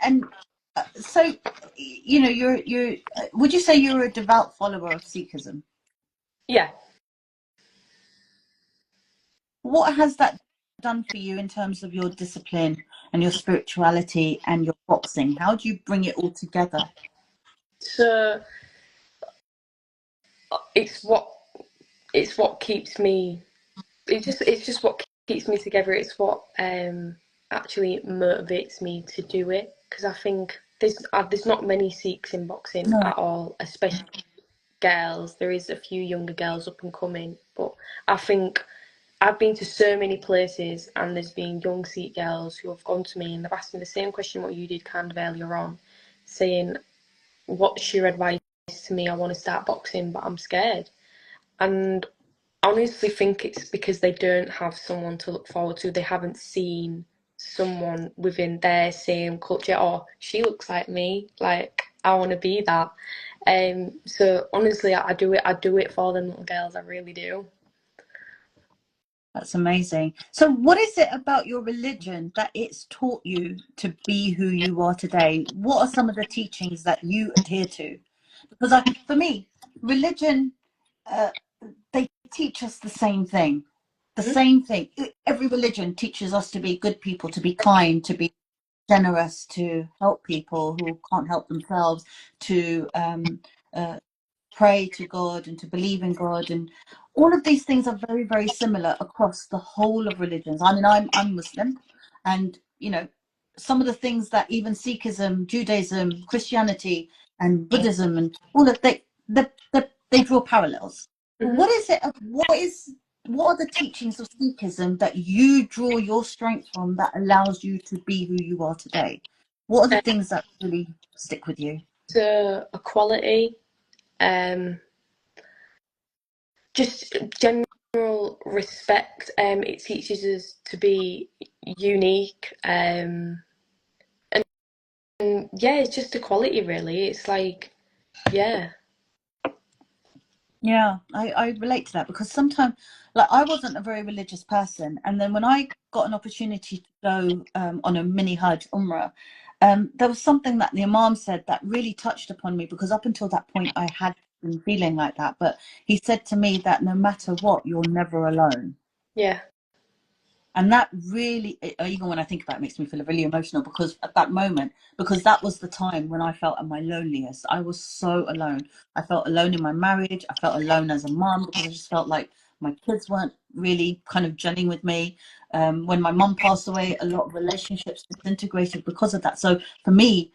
so, you know, you're. Would you say you're a devout follower of Sikhism? Yeah. What has that done for you in terms of your discipline and your spirituality and your boxing? How do you bring it all together? So it's what keeps me. It's just what keeps me together. It's what actually motivates me to do it, because I think there's not many Sikhs in boxing No. at all, especially girls. There is a few younger girls up and coming, but I think I've been to so many places, and there's been young Sikh girls who have gone to me and they've asked me the same question what you did kind of earlier on, saying, "What's your advice to me? I want to start boxing, but I'm scared." And I honestly think it's because they don't have someone to look forward to. They haven't seen someone within their same culture. Or she looks like me. Like, I want to be that. So honestly, I do it. I do it for them little girls. I really do. That's amazing. So, what is it about your religion that it's taught you to be who you are today? What are some of the teachings that you adhere to? Because for me, religion, uh, they teach us the same thing. The Mm-hmm. same thing. Every religion teaches us to be good people, to be kind, to be generous, to help people who can't help themselves, to uh, pray to God and to believe in God, and all of these things are very, very similar across the whole of religions. I mean, I'm Muslim, and you know, some of the things that even Sikhism, Judaism, Christianity, and Buddhism, and all of they draw parallels. Mm-hmm. What is it? What are the teachings of Sikhism that you draw your strength from that allows you to be who you are today? What are the things that really stick with you? So equality, um, just general respect. It teaches us to be unique. And yeah, it's just equality, really. It's like, yeah. Yeah, I relate to that because sometimes, like, I wasn't a very religious person, and then when I got an opportunity to go on a mini Hajj Umrah, there was something that the Imam said that really touched upon me because up until that point I had been feeling like that. But he said to me that no matter what, you're never alone. Yeah. And that really, even when I think about it, makes me feel really emotional because at that moment, because that was the time when I felt at my loneliest. I was so alone. I felt alone in my marriage. I felt alone as a mom because I just felt like my kids weren't really kind of gelling with me. When my mom passed away, a lot of relationships disintegrated because of that. So for me,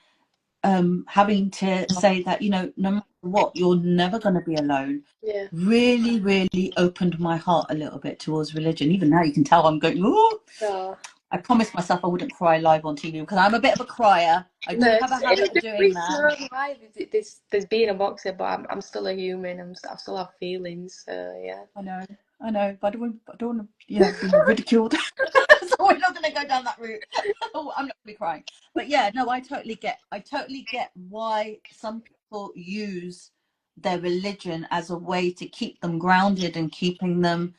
having to say that, you know, no matter what, you're never going to be alone, Yeah. really, really opened my heart a little bit towards religion. Even now, you can tell I'm going, ooh. Oh. I promised myself I wouldn't cry live on TV because I'm a bit of a crier. I do No, have a habit of doing it's that. not why there's being a boxer, but I'm still a human. I still have feelings. So yeah. I know, but I don't want to, yeah, be ridiculed. So we're not going to go down that route. Oh, I'm not going to be crying. But yeah, no, I totally get why some people use their religion as a way to keep them grounded and keeping them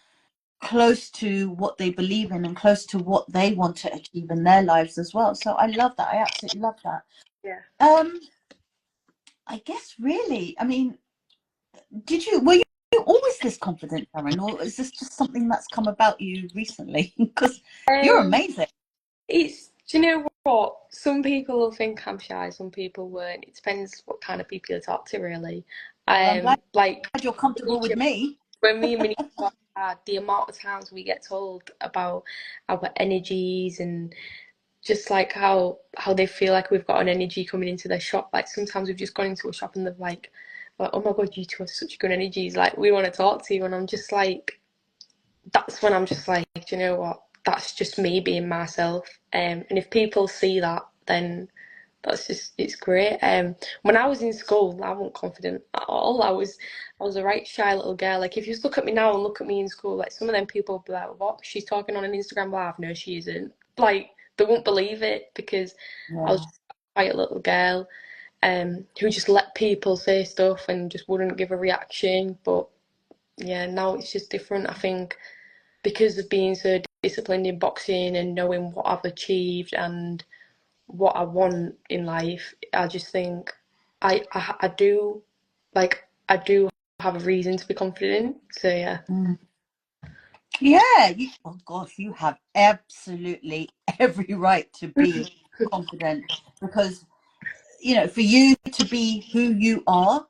close to what they believe in and close to what they want to achieve in their lives as well. So I love that. I absolutely love that. Yeah. Um, I guess really, I mean, were you always this confident, Charan, or is this just something that's come about you recently? Because you're Um, amazing. do you know what? Some people will think I'm shy, some people won't. It depends what kind of people you talk to, really. Well, I'm glad Like you're comfortable with me. when me and Minnie the amount of times we get told about our energies and just like how they feel like we've got an energy coming into their shop. Like sometimes we've just gone into a shop and they're like, oh my god, you two have such good energies. Like we want to talk to you, and I'm just like, that's when I'm just like, do you know what? That's just me being myself. And if people see that, then it's great. When I was in school, I wasn't confident at all. I was a right shy little girl. Like if you just look at me now and look at me in school, like some of them people will be like, "What? She's talking on an Instagram live?" No, she isn't. Like they won't believe it because I was Yeah. just a quiet little girl. who just let people say stuff and just wouldn't give a reaction. But yeah, now it's just different. I think because of being so disciplined in boxing and knowing what I've achieved and what I want in life, I just think I do I do have a reason to be confident. So yeah. Yeah, oh gosh, you have absolutely every right to be confident because, you know, for you to be who you are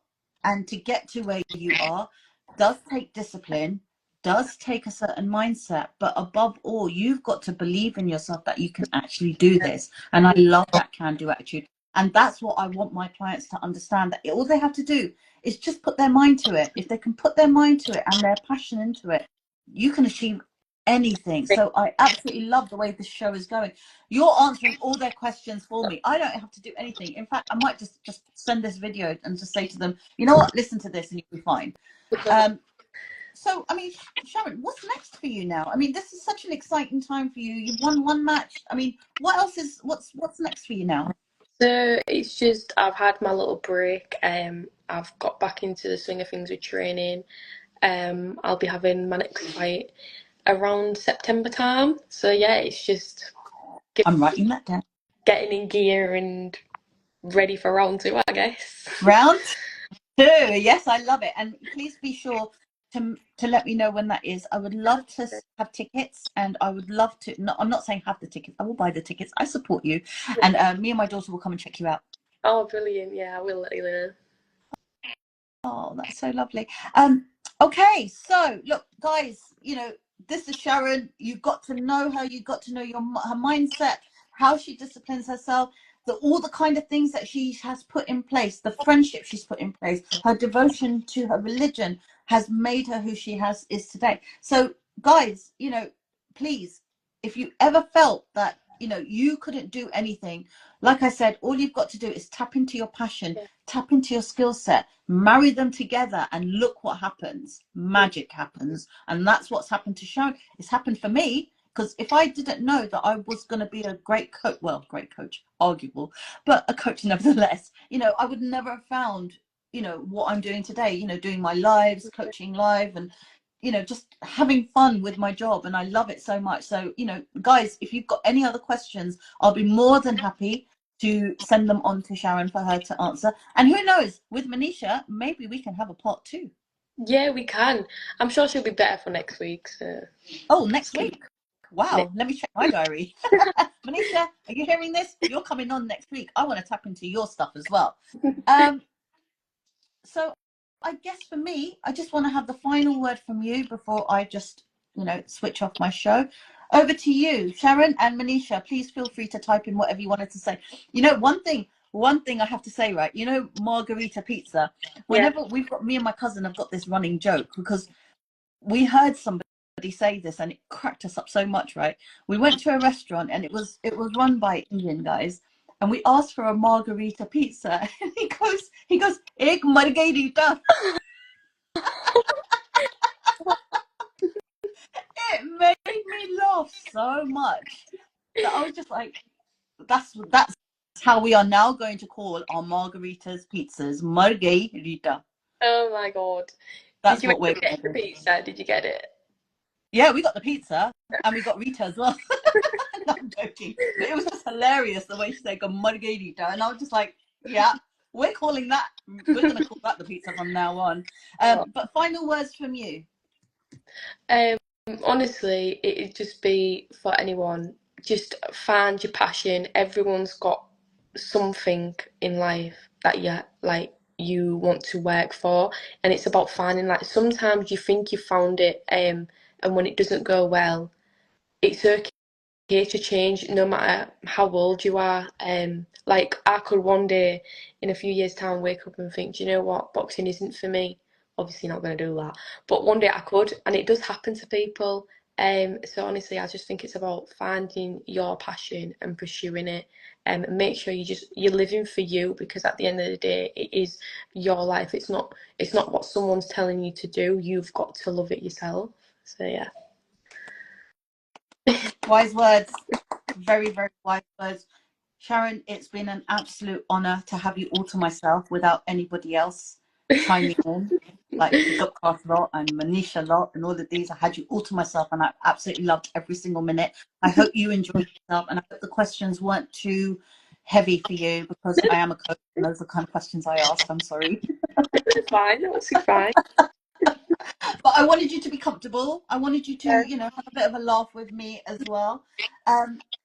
and to get to where you are does take discipline, does take a certain mindset, but above all, you've got to believe in yourself that you can actually do this. And I love that can-do attitude. And that's what I want my clients to understand, that all they have to do is just put their mind to it. If they can put their mind to it and their passion into it, you can achieve anything. So I absolutely love the way this show is going. You're answering all their questions for me. I don't have to do anything. In fact, I might just send this video and just say to them, you know what, listen to this and you'll be fine. So, I mean, Sharon, what's next for you now? I mean, this is such an exciting time for you. You've won one match. I mean, what's next for you now? So it's just I've had my little break. I've got back into the swing of things with training. I'll be having my next fight around September time. So yeah, it's just I'm writing that down. getting in gear and ready for round 2, I guess. Round 2. Yes, I love it. And please be sure to let me know when that is. I would love to have tickets, and I would love to. No, I'm not saying have the tickets. I will buy the tickets. I support you, and me and my daughter will come and check you out. Oh, brilliant! Yeah, I will let you know. Oh, that's so lovely. Okay, so look, guys, you know, this is Sharon. You've got to know her. You've got to know her mindset, how she disciplines herself, all the kind of things that she has put in place, the friendship she's put in place, her devotion to her religion has made her who she is today. So, guys, you know, please, if you ever felt that, you know, you couldn't do anything, like I said, all you've got to do is tap into your passion, tap into your skill set, marry them together, and look what happens. Magic happens. And that's what's happened to Sharon. It's happened for me, because if I didn't know that I was going to be a great coach, well, great coach, arguable, but a coach nevertheless, you know, I would never have found, you know, what I'm doing today, you know, doing my lives, coaching live, and you know, just having fun with my job, and I love it so much. So, you know, guys, if you've got any other questions, I'll be more than happy to send them on to Sharon for her to answer. And who knows, with Manisha, maybe we can have a part 2. Yeah, we can. I'm sure she'll be better for next week. So. Oh, next week. Wow, let me check my diary. Manisha, are you hearing this? You're coming on next week. I want to tap into your stuff as well. So I guess for me, I just want to have the final word from you before I just, you know, switch off my show. Over to you, Sharon and Manisha. Please feel free to type in whatever you wanted to say. You know, one thing I have to say, right? You know, margarita pizza. Whenever me and my cousin have got this running joke, because we heard somebody say this and it cracked us up so much, right? We went to a restaurant and it was run by Indian guys, and we asked for a margarita pizza, and he goes egg margarita. It made me laugh so much that I was just like, that's how we are now going to call our margaritas pizzas, margarita. Oh my God. That's Did you what we're get the going to do. pizza? Did you get it? Yeah, we got the pizza and we got Rita as well. No, I'm joking. But it was just hilarious the way she said margarita. And I was just like, yeah, we're going to call that the pizza from now on. But final words from you. Honestly, it'd just be for anyone, just find your passion. Everyone's got something in life that you want to work for, and it's about finding, like, sometimes you think you found it, and when it doesn't go well, it's okay to change no matter how old you are. Like, I could one day in a few years' time wake up and think, do you know what, boxing isn't for me. Obviously not going to do that, but one day I could, and it does happen to people. So honestly, I just think it's about finding your passion and pursuing it, and make sure you're living for you, because at the end of the day, it is your life. It's not what someone's telling you to do. You've got to love it yourself. So yeah. Wise words. Very, very wise words. Sharon, it's been an absolute honor to have you all to myself without anybody else chiming in, like the Gupcast lot and Manisha lot and all of these. I had you all to myself and I absolutely loved every single minute. I hope you enjoyed yourself and I hope the questions weren't too heavy for you because I am a coach and those are the kind of questions I ask. I'm sorry. It's fine. That's fine. But I wanted you to be comfortable. I wanted you to, Yeah. you know, have a bit of a laugh with me as well.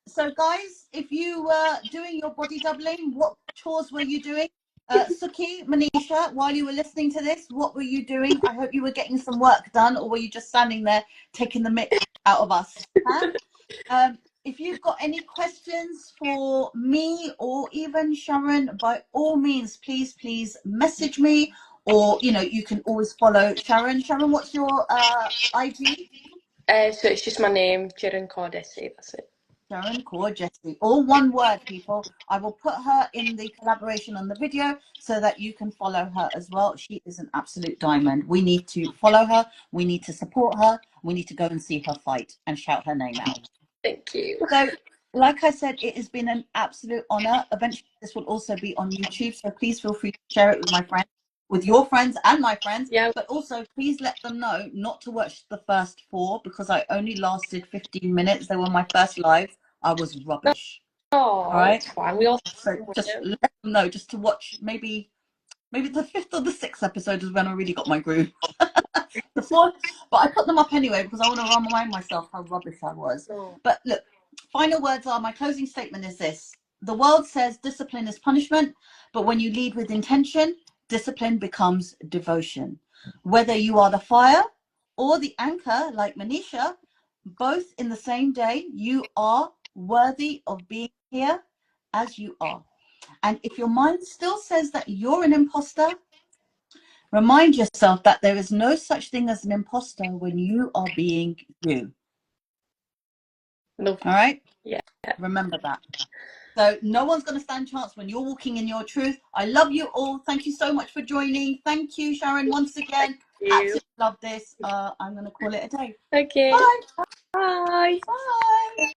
So guys, if you were doing your body doubling, what chores were you doing? Suki, Manisha, while you were listening to this, what were you doing? I hope you were getting some work done, or were you just standing there taking the mick out of us? Huh? If you've got any questions for me or even Sharon, by all means, please message me, or you know, you can always follow Sharon. Sharon, what's your IG? So it's just my name, Charan Kaur Dhesi. That's it. Sharon Kaur Dhesi. All one word, people. I will put her in the collaboration on the video so that you can follow her as well. She is an absolute diamond. We need to follow her. We need to support her. We need to go and see her fight and shout her name out. Thank you. So, like I said, it has been an absolute honor. Eventually, this will also be on YouTube. So please feel free to share it with my friends, with your friends and my friends. Yeah. But also, please let them know not to watch the first 4 because I only lasted 15 minutes. They were my first live. I was rubbish. Oh, All right. it's fine. We all. So just let them know, just to watch maybe the 5th or the 6th episode is when I really got my groove. The 4th, but I put them up anyway because I want to remind myself how rubbish I was. Oh. But look, final words are, my closing statement is this: the world says discipline is punishment, but when you lead with intention, discipline becomes devotion. Whether you are the fire or the anchor, like Manisha, both in the same day, you are worthy of being here as you are. And if your mind still says that you're an imposter, remind yourself that there is no such thing as an imposter when you are being you. Love. All right? Yeah. Remember that. So no one's going to stand a chance when you're walking in your truth. I love you all. Thank you so much for joining. Thank you, Sharon, once again. Thank you. Absolutely love this. I'm going to call it a day. Okay. Bye. Bye. Bye.